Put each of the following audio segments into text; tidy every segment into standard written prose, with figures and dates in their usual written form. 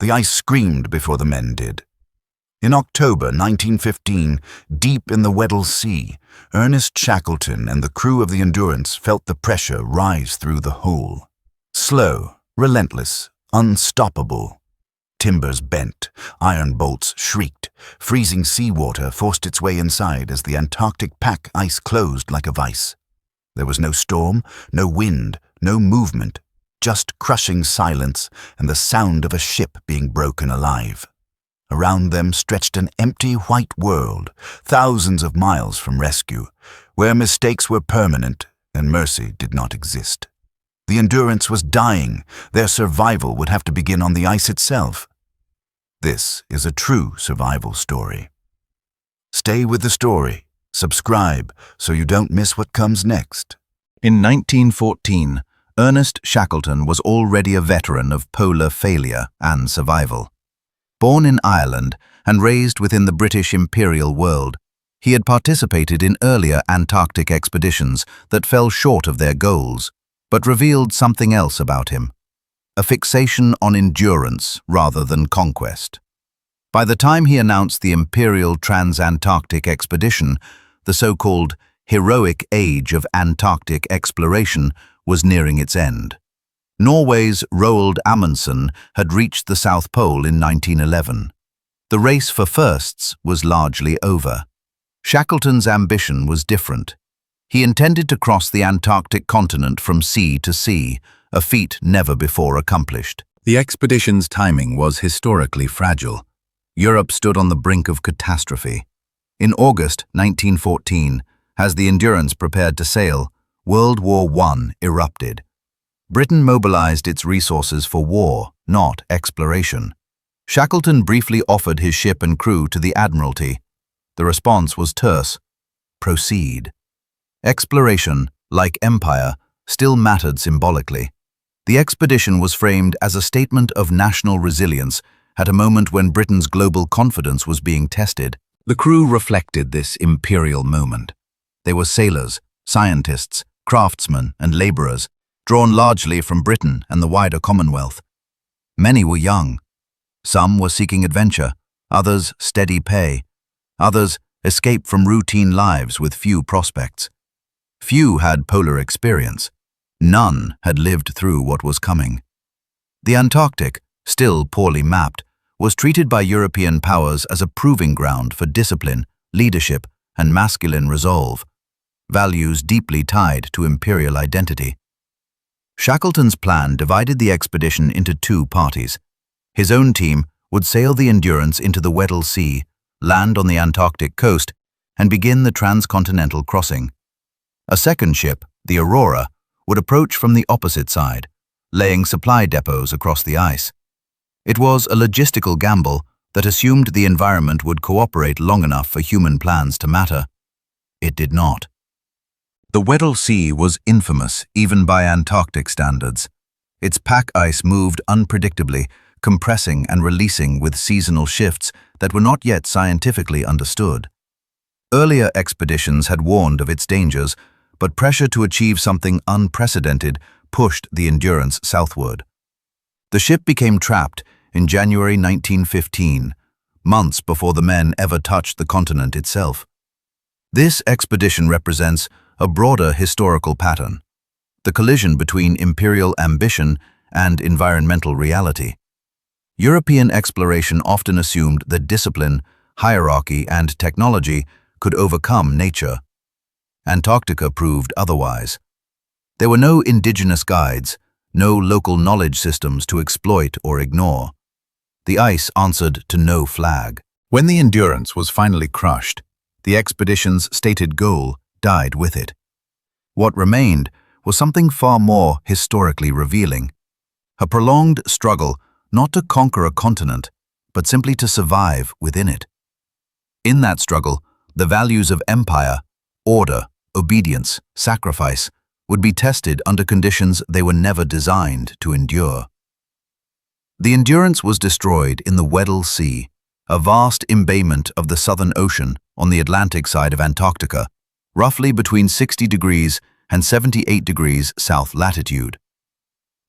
The ice screamed before the men did. In October 1915, deep in the Weddell Sea, Ernest Shackleton and the crew of the Endurance felt the pressure rise through the hole. Slow, relentless, unstoppable. Timbers bent, iron bolts shrieked, freezing seawater forced its way inside as the Antarctic pack ice closed like a vice. There was no storm, no wind, no movement, just crushing silence and the sound of a ship being broken alive. Around them stretched an empty white world, thousands of miles from rescue, where mistakes were permanent and mercy did not exist. The Endurance was dying. Their survival would have to begin on the ice itself. This is a true survival story. Stay with the story. Subscribe so you don't miss what comes next. In 1914, Ernest Shackleton was already a veteran of polar failure and survival. Born in Ireland and raised within the British imperial world, he had participated in earlier Antarctic expeditions that fell short of their goals, but revealed something else about him: a fixation on endurance rather than conquest. By the time he announced the Imperial Trans-Antarctic Expedition, the so-called heroic age of Antarctic exploration was nearing its end. Norway's Roald Amundsen had reached the South Pole in 1911. The race for firsts was largely over. Shackleton's ambition was different. He intended to cross the Antarctic continent from sea to sea, a feat never before accomplished. The expedition's timing was historically fragile. Europe stood on the brink of catastrophe. In August 1914, as the Endurance prepared to sail, World War I erupted. Britain mobilized its resources for war, not exploration. Shackleton briefly offered his ship and crew to the Admiralty. The response was terse: proceed. Exploration, like empire, still mattered symbolically. The expedition was framed as a statement of national resilience at a moment when Britain's global confidence was being tested. The crew reflected this imperial moment. They were sailors, scientists, craftsmen, and laborers, drawn largely from Britain and the wider Commonwealth. Many were young. Some were seeking adventure, others steady pay, others escape from routine lives with few prospects. Few had polar experience. None had lived through what was coming. The Antarctic, still poorly mapped, was treated by European powers as a proving ground for discipline, leadership, and masculine resolve, values deeply tied to imperial identity. Shackleton's plan divided the expedition into two parties. His own team would sail the Endurance into the Weddell Sea, land on the Antarctic coast, and begin the transcontinental crossing. A second ship, the Aurora, would approach from the opposite side, laying supply depots across the ice. It was a logistical gamble that assumed the environment would cooperate long enough for human plans to matter. It did not. The Weddell Sea was infamous even by Antarctic standards. Its pack ice moved unpredictably, compressing and releasing with seasonal shifts that were not yet scientifically understood. Earlier expeditions had warned of its dangers, but pressure to achieve something unprecedented pushed the Endurance southward. The ship became trapped in January 1915, months before the men ever touched the continent itself. This expedition represents a broader historical pattern: the collision between imperial ambition and environmental reality. European exploration often assumed that discipline, hierarchy, and technology could overcome nature. Antarctica proved otherwise. There were no indigenous guides, no local knowledge systems to exploit or ignore. The ice answered to no flag. When the Endurance was finally crushed, the expedition's stated goal died with it. What remained was something far more historically revealing: a prolonged struggle not to conquer a continent, but simply to survive within it. In that struggle, the values of empire, order, obedience, sacrifice would be tested under conditions they were never designed to endure. The Endurance was destroyed in the Weddell Sea, a vast embayment of the Southern Ocean on the Atlantic side of Antarctica, roughly between 60 degrees and 78 degrees south latitude.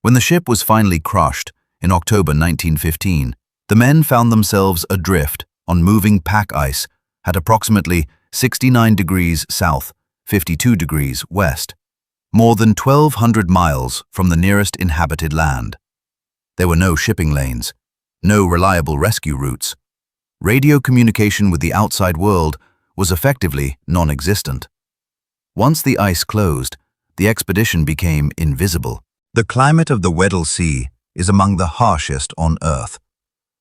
When the ship was finally crushed in October 1915, The men found themselves adrift on moving pack ice at approximately 69 degrees south, 52 degrees west, more than 1,200 miles from the nearest inhabited land. There were no shipping lanes, no reliable rescue routes. Radio communication with the outside world was effectively non-existent. Once the ice closed, the expedition became invisible. The climate of the Weddell Sea is among the harshest on Earth.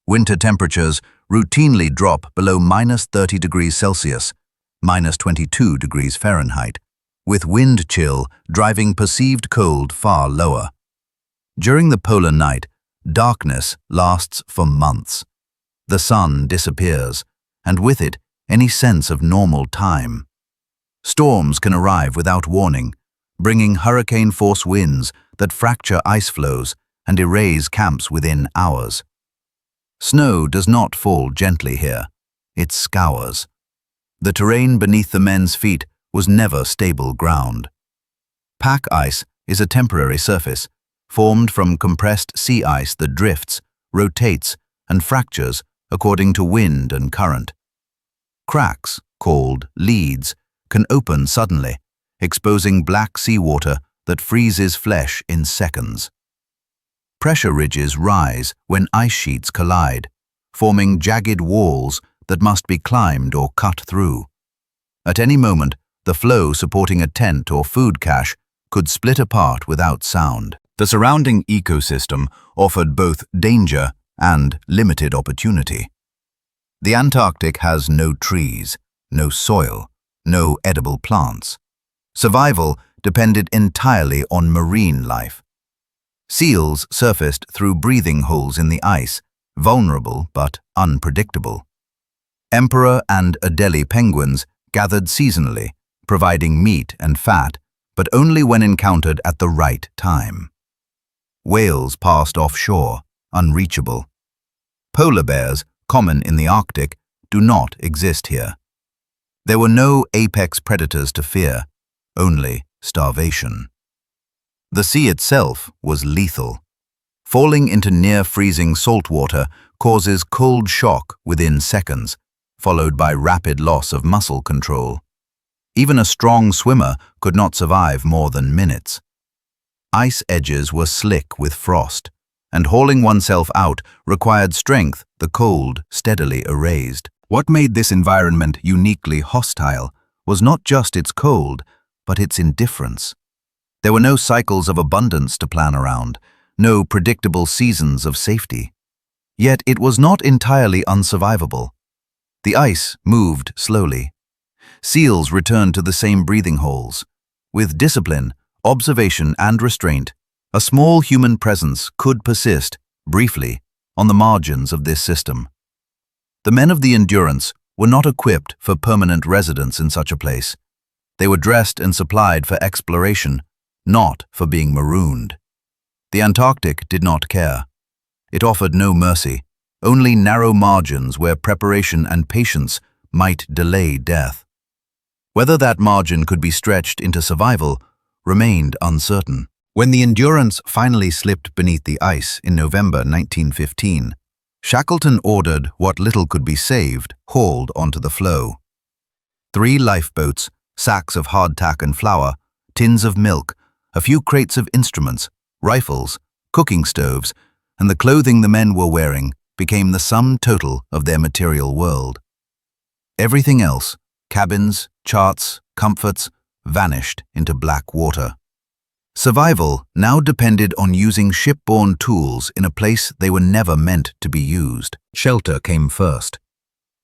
Winter temperatures routinely drop below -30 degrees Celsius, -22 degrees Fahrenheit, with wind chill driving perceived cold far lower. During the polar night, darkness lasts for months. The sun disappears, and with it, any sense of normal time. Storms can arrive without warning, bringing hurricane-force winds that fracture ice floes and erase camps within hours. Snow does not fall gently here. It scours. The terrain beneath the men's feet was never stable ground. Pack ice is a temporary surface, formed from compressed sea ice that drifts, rotates, and fractures according to wind and current. Cracks, called leads, can open suddenly, exposing black seawater that freezes flesh in seconds. Pressure ridges rise when ice sheets collide, forming jagged walls that must be climbed or cut through. At any moment, the floe supporting a tent or food cache could split apart without sound. The surrounding ecosystem offered both danger and limited opportunity. The Antarctic has no trees, no soil, no edible plants. Survival depended entirely on marine life. Seals surfaced through breathing holes in the ice, vulnerable but unpredictable. Emperor and Adelie penguins gathered seasonally, providing meat and fat, but only when encountered at the right time. Whales passed offshore, unreachable. Polar bears, common in the Arctic, do not exist here. There were no apex predators to fear, only starvation. The sea itself was lethal. Falling into near-freezing salt water causes cold shock within seconds, followed by rapid loss of muscle control. Even a strong swimmer could not survive more than minutes. Ice edges were slick with frost, and hauling oneself out required strength the cold steadily erased. What made this environment uniquely hostile was not just its cold, but its indifference. There were no cycles of abundance to plan around, no predictable seasons of safety. Yet it was not entirely unsurvivable. The ice moved slowly. Seals returned to the same breathing holes. With discipline, observation, and restraint, a small human presence could persist, briefly, on the margins of this system. The men of the Endurance were not equipped for permanent residence in such a place. They were dressed and supplied for exploration, not for being marooned. The Antarctic did not care. It offered no mercy, only narrow margins where preparation and patience might delay death. Whether that margin could be stretched into survival remained uncertain. When the Endurance finally slipped beneath the ice in November 1915, Shackleton ordered what little could be saved hauled onto the floe. 3 lifeboats, sacks of hardtack and flour, tins of milk, a few crates of instruments, rifles, cooking stoves, and the clothing the men were wearing became the sum total of their material world. Everything else, cabins, charts, comforts, vanished into black water. Survival now depended on using shipborne tools in a place they were never meant to be used. Shelter came first.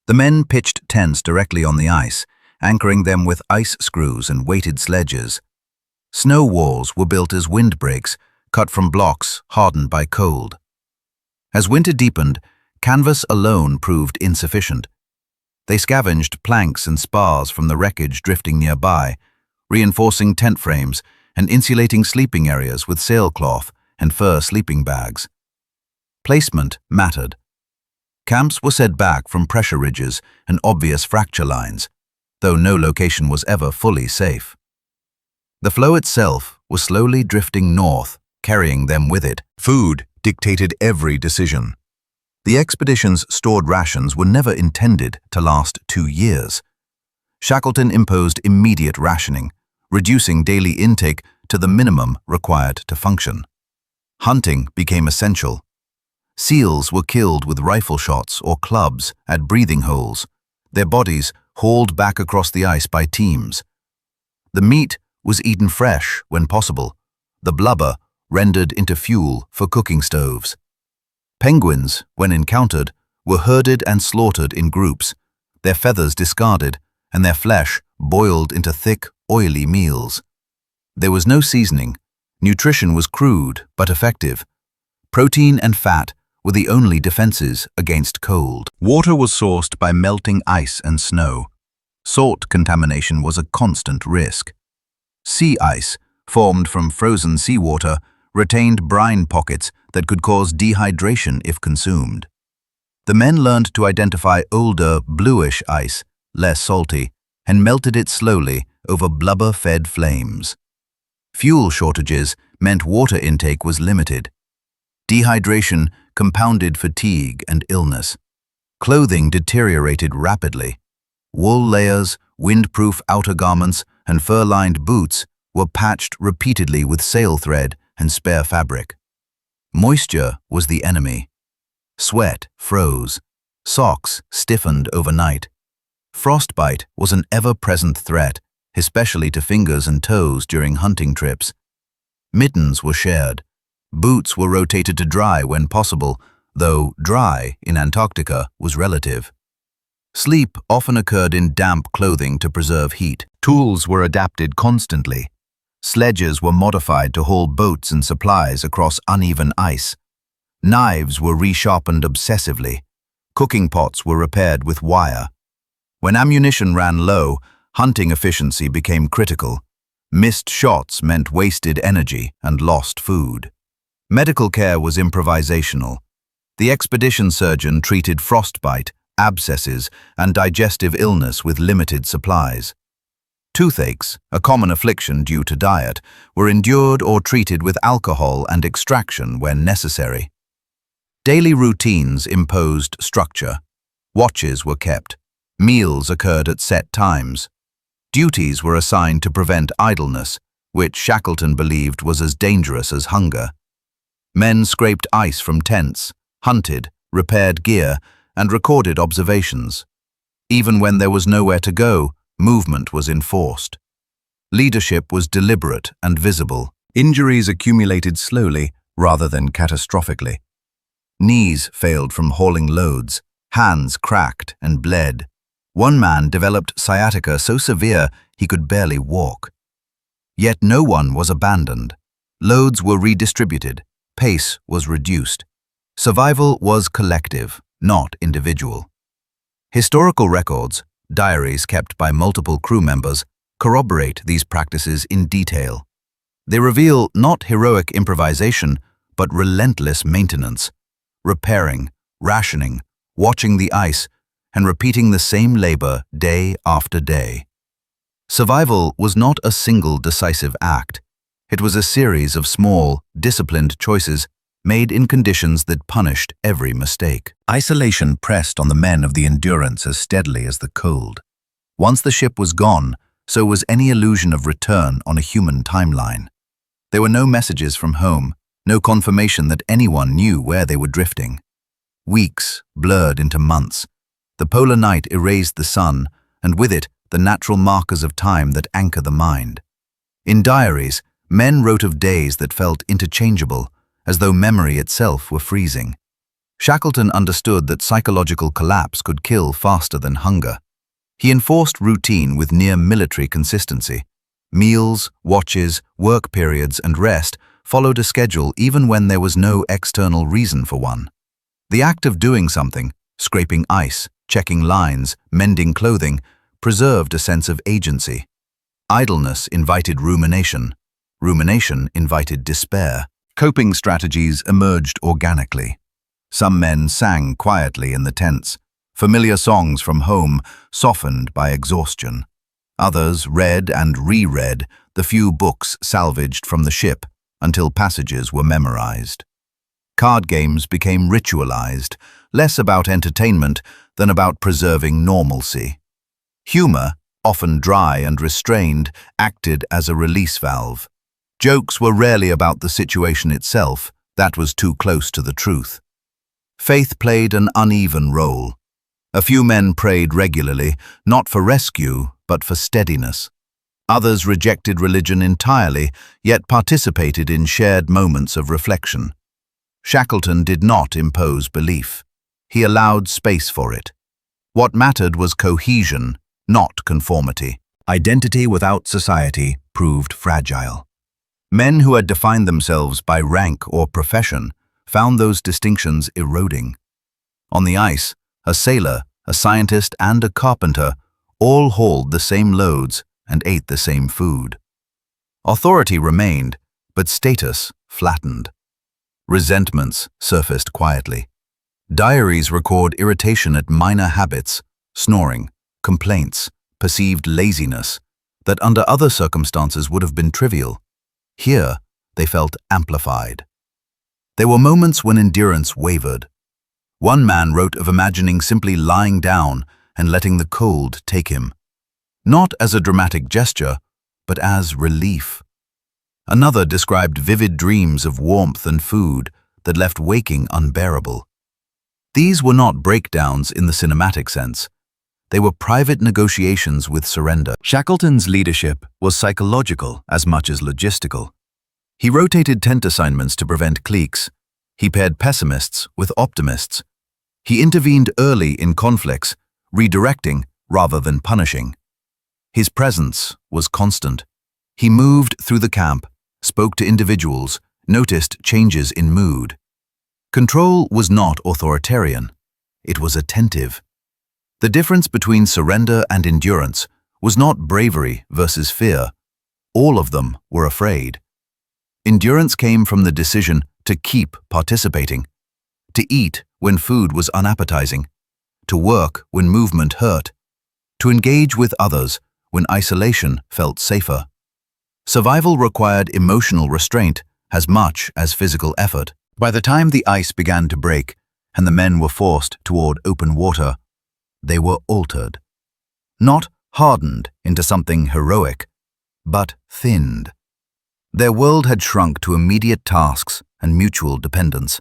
The men pitched tents directly on the ice, anchoring them with ice screws and weighted sledges. Snow walls were built as windbreaks, cut from blocks hardened by cold. As winter deepened, canvas alone proved insufficient. They scavenged planks and spars from the wreckage drifting nearby, reinforcing tent frames and insulating sleeping areas with sailcloth and fur sleeping bags. Placement mattered. Camps were set back from pressure ridges and obvious fracture lines, though no location was ever fully safe. The floe itself was slowly drifting north, carrying them with it. Food dictated every decision. The expedition's stored rations were never intended to last 2 years. Shackleton imposed immediate rationing, reducing daily intake to the minimum required to function. Hunting became essential. Seals were killed with rifle shots or clubs at breathing holes, their bodies hauled back across the ice by teams. The meat was eaten fresh when possible, the blubber rendered into fuel for cooking stoves. Penguins, when encountered, were herded and slaughtered in groups, their feathers discarded and their flesh boiled into thick, oily meals. There was no seasoning. Nutrition was crude but effective. Protein and fat were the only defenses against cold. Water was sourced by melting ice and snow. Salt contamination was a constant risk. Sea ice, formed from frozen seawater, retained brine pockets that could cause dehydration if consumed. The men learned to identify older, bluish ice, less salty, and melted it slowly over blubber-fed flames. Fuel shortages meant water intake was limited. Dehydration compounded fatigue and illness. Clothing deteriorated rapidly. Wool layers, windproof outer garments, and fur-lined boots were patched repeatedly with sail thread and spare fabric. Moisture was the enemy. Sweat froze. Socks stiffened overnight. Frostbite was an ever-present threat, especially to fingers and toes during hunting trips. Mittens were shared. Boots were rotated to dry when possible, though dry in Antarctica was relative. Sleep often occurred in damp clothing to preserve heat. Tools were adapted constantly. Sledges were modified to haul boats and supplies across uneven ice. Knives were resharpened obsessively. Cooking pots were repaired with wire. When ammunition ran low, hunting efficiency became critical. Missed shots meant wasted energy and lost food. Medical care was improvisational. The expedition surgeon treated frostbite, abscesses, and digestive illness with limited supplies. Toothaches, a common affliction due to diet, were endured or treated with alcohol and extraction when necessary. Daily routines imposed structure. Watches were kept. Meals occurred at set times. Duties were assigned to prevent idleness, which Shackleton believed was as dangerous as hunger. Men scraped ice from tents, hunted, repaired gear, and recorded observations. Even when there was nowhere to go, movement was enforced. Leadership was deliberate and visible. Injuries accumulated slowly rather than catastrophically. Knees failed from hauling loads, hands cracked and bled. One man developed sciatica so severe he could barely walk. Yet no one was abandoned. Loads were redistributed, pace was reduced. Survival was collective, not individual. Historical records, diaries kept by multiple crew members, corroborate these practices in detail. They reveal not heroic improvisation, but relentless maintenance, repairing, rationing, watching the ice, and repeating the same labor day after day. Survival was not a single decisive act. It was a series of small, disciplined choices made in conditions that punished every mistake. Isolation pressed on the men of the Endurance as steadily as the cold. Once the ship was gone, so was any illusion of return on a human timeline. There were no messages from home, no confirmation that anyone knew where they were drifting. Weeks blurred into months. The polar night erased the sun, and with it, the natural markers of time that anchor the mind. In diaries, men wrote of days that felt interchangeable, as though memory itself were freezing. Shackleton understood that psychological collapse could kill faster than hunger. He enforced routine with near-military consistency. Meals, watches, work periods, and rest followed a schedule even when there was no external reason for one. The act of doing something, scraping ice, checking lines, mending clothing, preserved a sense of agency. Idleness invited rumination. Rumination invited despair. Coping strategies emerged organically. Some men sang quietly in the tents, familiar songs from home softened by exhaustion. Others read and reread the few books salvaged from the ship until passages were memorized. Card games became ritualized, less about entertainment than about preserving normalcy. Humor, often dry and restrained, acted as a release valve. Jokes were rarely about the situation itself. That was too close to the truth. Faith played an uneven role. A few men prayed regularly, not for rescue, but for steadiness. Others rejected religion entirely, yet participated in shared moments of reflection. Shackleton did not impose belief. He allowed space for it. What mattered was cohesion, not conformity. Identity without society proved fragile. Men who had defined themselves by rank or profession found those distinctions eroding. On the ice, a sailor, a scientist, and a carpenter all hauled the same loads and ate the same food. Authority remained, but status flattened. Resentments surfaced quietly. Diaries record irritation at minor habits, snoring, complaints, perceived laziness, that under other circumstances would have been trivial. Here, they felt amplified. There were moments when endurance wavered. One man wrote of imagining simply lying down and letting the cold take him, not as a dramatic gesture, but as relief. Another described vivid dreams of warmth and food that left waking unbearable. These were not breakdowns in the cinematic sense. They were private negotiations with surrender. Shackleton's leadership was psychological as much as logistical. He rotated tent assignments to prevent cliques. He paired pessimists with optimists. He intervened early in conflicts, redirecting rather than punishing. His presence was constant. He moved through the camp, spoke to individuals, noticed changes in mood. Control was not authoritarian. It was attentive. The difference between surrender and endurance was not bravery versus fear. All of them were afraid. Endurance came from the decision to keep participating, to eat when food was unappetizing, to work when movement hurt, to engage with others when isolation felt safer. Survival required emotional restraint as much as physical effort. By the time the ice began to break and the men were forced toward open water, they were altered. Not hardened into something heroic, but thinned. Their world had shrunk to immediate tasks and mutual dependence.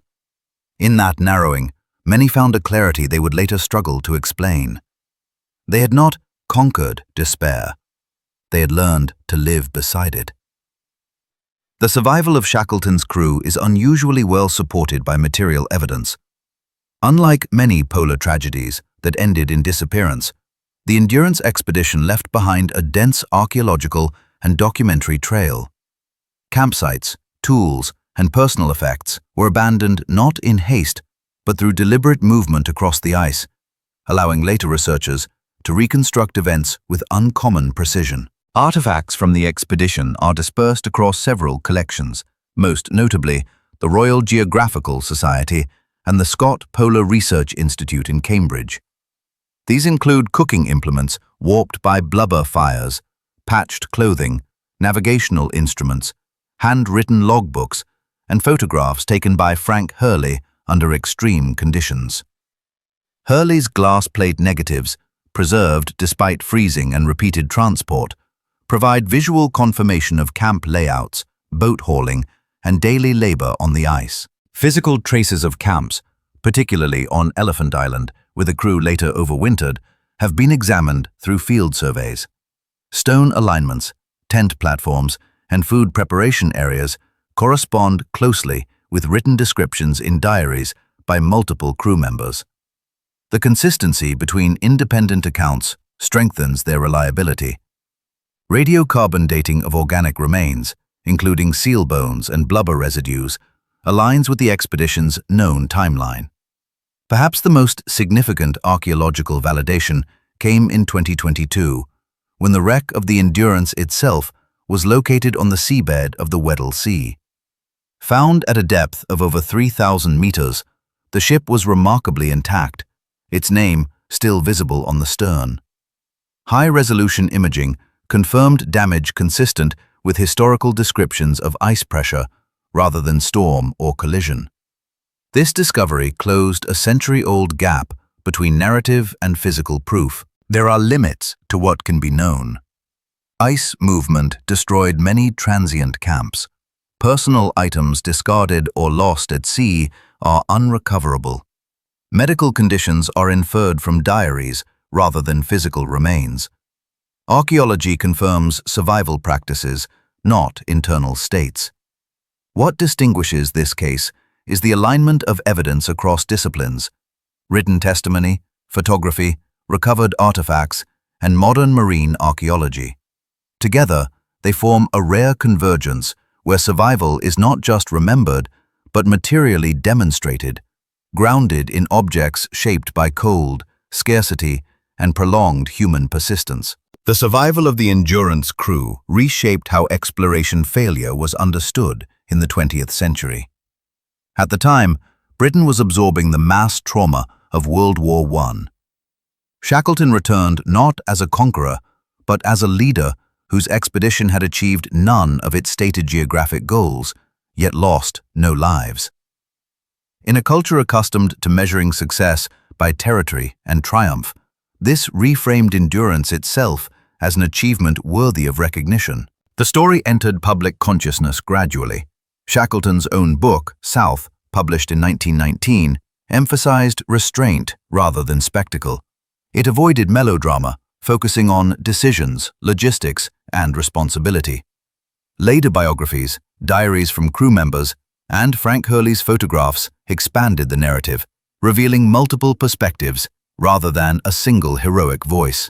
In that narrowing, many found a clarity they would later struggle to explain. They had not conquered despair. They had learned to live beside it. The survival of Shackleton's crew is unusually well supported by material evidence. Unlike many polar tragedies that ended in disappearance, the Endurance expedition left behind a dense archaeological and documentary trail. Campsites, tools, and personal effects were abandoned not in haste, but through deliberate movement across the ice, allowing later researchers to reconstruct events with uncommon precision. Artifacts from the expedition are dispersed across several collections, most notably the Royal Geographical Society and the Scott Polar Research Institute in Cambridge. These include cooking implements warped by blubber fires, patched clothing, navigational instruments, handwritten logbooks, and photographs taken by Frank Hurley under extreme conditions. Hurley's glass plate negatives, preserved despite freezing and repeated transport, provide visual confirmation of camp layouts, boat hauling, and daily labor on the ice. Physical traces of camps, particularly on Elephant Island, where the crew later overwintered, have been examined through field surveys. Stone alignments, tent platforms, and food preparation areas correspond closely with written descriptions in diaries by multiple crew members. The consistency between independent accounts strengthens their reliability. Radiocarbon dating of organic remains, including seal bones and blubber residues, aligns with the expedition's known timeline. Perhaps the most significant archaeological validation came in 2022, when the wreck of the Endurance itself was located on the seabed of the Weddell Sea. Found at a depth of over 3,000 meters, the ship was remarkably intact, its name still visible on the stern. High-resolution imaging confirmed damage consistent with historical descriptions of ice pressure rather than storm or collision. This discovery closed a century-old gap between narrative and physical proof. There are limits to what can be known. Ice movement destroyed many transient camps. Personal items discarded or lost at sea are unrecoverable. Medical conditions are inferred from diaries rather than physical remains. Archaeology confirms survival practices, not internal states. What distinguishes this case is the alignment of evidence across disciplines: written testimony, photography, recovered artifacts, and modern marine archaeology. Together, they form a rare convergence where survival is not just remembered, but materially demonstrated, grounded in objects shaped by cold, scarcity, and prolonged human persistence. The survival of the Endurance crew reshaped how exploration failure was understood in the 20th century. At the time, Britain was absorbing the mass trauma of World War I. Shackleton returned not as a conqueror, but as a leader whose expedition had achieved none of its stated geographic goals, yet lost no lives. In a culture accustomed to measuring success by territory and triumph, this reframed endurance itself as an achievement worthy of recognition. The story entered public consciousness gradually. Shackleton's own book, South, published in 1919, emphasized restraint rather than spectacle. It avoided melodrama, focusing on decisions, logistics, and responsibility. Later biographies, diaries from crew members, and Frank Hurley's photographs expanded the narrative, revealing multiple perspectives rather than a single heroic voice.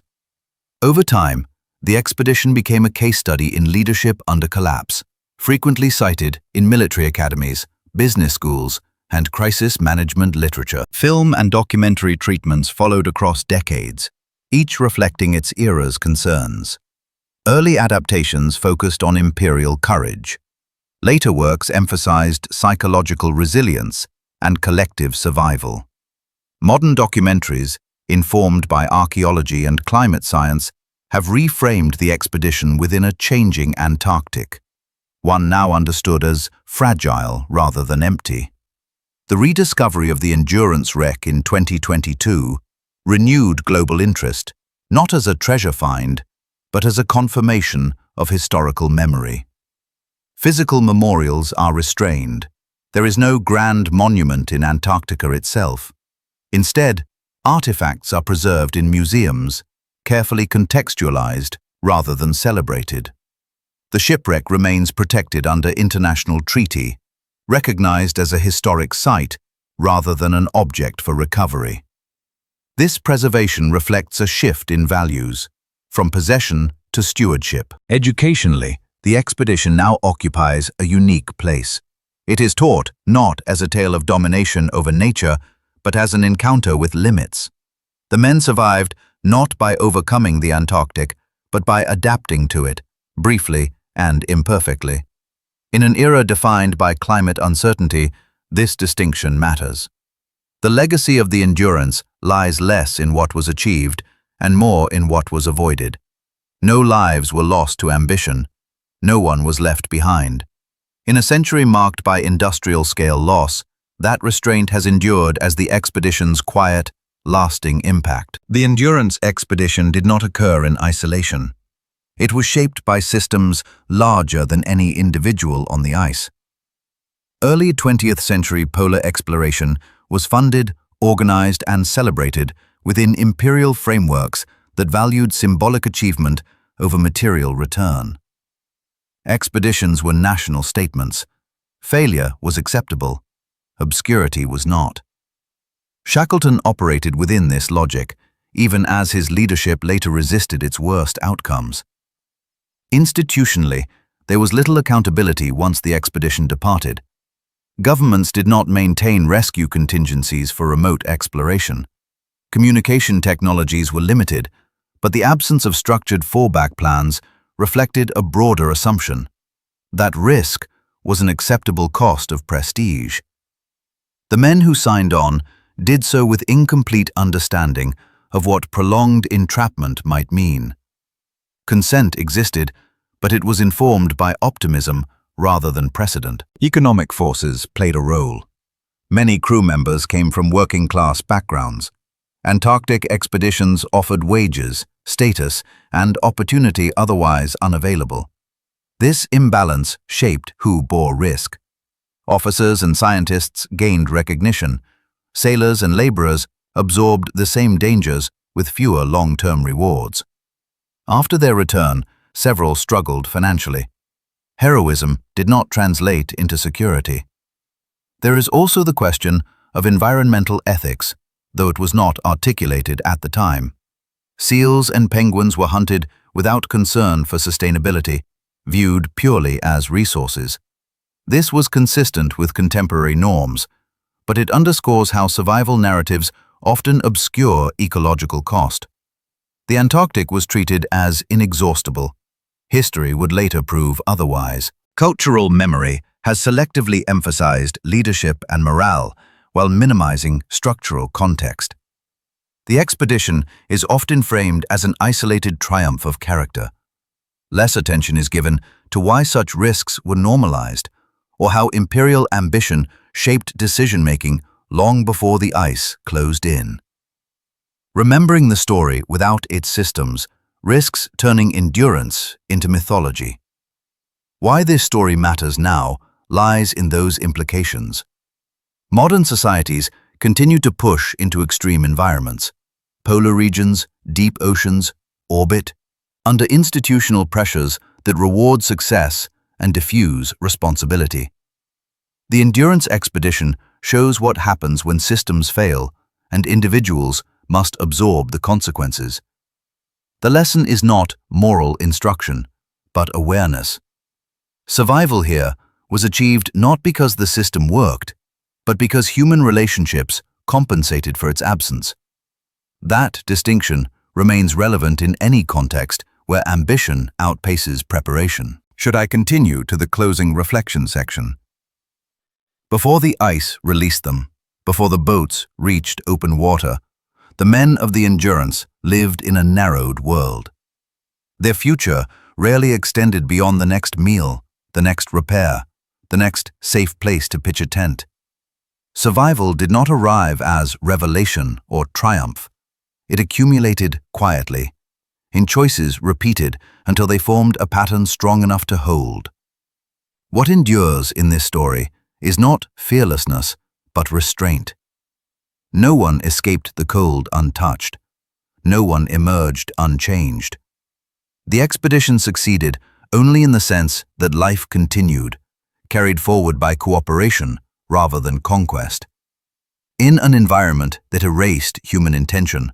Over time, the expedition became a case study in leadership under collapse, frequently cited in military academies, business schools, and crisis management literature. Film and documentary treatments followed across decades, each reflecting its era's concerns. Early adaptations focused on imperial courage. Later works emphasized psychological resilience and collective survival. Modern documentaries, informed by archaeology and climate science, have reframed the expedition within a changing Antarctic, one now understood as fragile rather than empty. The rediscovery of the Endurance wreck in 2022 renewed global interest, not as a treasure find, but as a confirmation of historical memory. Physical memorials are restrained. There is no grand monument in Antarctica itself. Instead, artifacts are preserved in museums, carefully contextualized rather than celebrated. The shipwreck remains protected under international treaty, recognized as a historic site rather than an object for recovery. This preservation reflects a shift in values, from possession to stewardship. Educationally, the expedition now occupies a unique place. It is taught not as a tale of domination over nature, but as an encounter with limits. The men survived not by overcoming the Antarctic, but by adapting to it, briefly and imperfectly. In an era defined by climate uncertainty, this distinction matters. The legacy of the Endurance lies less in what was achieved and more in what was avoided. No lives were lost to ambition. No one was left behind. In a century marked by industrial-scale loss, that restraint has endured as the expedition's quiet, lasting impact. The Endurance expedition did not occur in isolation. It was shaped by systems larger than any individual on the ice. Early 20th century polar exploration was funded, organized, and celebrated within imperial frameworks that valued symbolic achievement over material return. Expeditions were national statements. Failure was acceptable. Obscurity was not. Shackleton operated within this logic, even as his leadership later resisted its worst outcomes. Institutionally, there was little accountability once the expedition departed. Governments did not maintain rescue contingencies for remote exploration. Communication technologies were limited, but the absence of structured fallback plans reflected a broader assumption: that risk was an acceptable cost of prestige. The men who signed on did so with incomplete understanding of what prolonged entrapment might mean. Consent existed, but it was informed by optimism rather than precedent. Economic forces played a role. Many crew members came from working-class backgrounds. Antarctic expeditions offered wages, status, and opportunity otherwise unavailable. This imbalance shaped who bore risk. Officers and scientists gained recognition. Sailors and laborers absorbed the same dangers with fewer long-term rewards. After their return, several struggled financially. Heroism did not translate into security. There is also the question of environmental ethics, though it was not articulated at the time. Seals and penguins were hunted without concern for sustainability, viewed purely as resources. This was consistent with contemporary norms, but it underscores how survival narratives often obscure ecological cost. The Antarctic was treated as inexhaustible. History would later prove otherwise. Cultural memory has selectively emphasized leadership and morale while minimizing structural context. The expedition is often framed as an isolated triumph of character. Less attention is given to why such risks were normalized, or how imperial ambition shaped decision-making long before the ice closed in. Remembering the story without its systems risks turning endurance into mythology. Why this story matters now lies in those implications. Modern societies continue to push into extreme environments, polar regions, deep oceans, orbit, under institutional pressures that reward success and diffuse responsibility. The Endurance expedition shows what happens when systems fail and individuals must absorb the consequences. The lesson is not moral instruction, but awareness. Survival here was achieved not because the system worked, but because human relationships compensated for its absence. That distinction remains relevant in any context where ambition outpaces preparation. Should I continue to the closing reflection section? Before the ice released them, before the boats reached open water, the men of the Endurance lived in a narrowed world. Their future rarely extended beyond the next meal, the next repair, the next safe place to pitch a tent. Survival did not arrive as revelation or triumph. It accumulated quietly, in choices repeated until they formed a pattern strong enough to hold. What endures in this story is not fearlessness, but restraint. No one escaped the cold untouched. No one emerged unchanged. The expedition succeeded only in the sense that life continued, carried forward by cooperation rather than conquest. In an environment that erased human intention,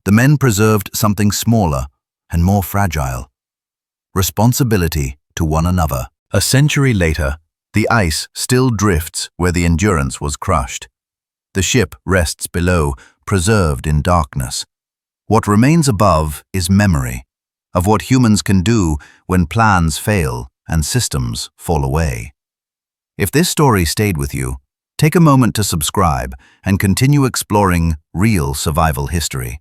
the men preserved something smaller and more fragile: responsibility to one another. A century later, the ice still drifts where the Endurance was crushed. The ship rests below, preserved in darkness. What remains above is memory of what humans can do when plans fail and systems fall away. If this story stayed with you, take a moment to subscribe and continue exploring real survival history.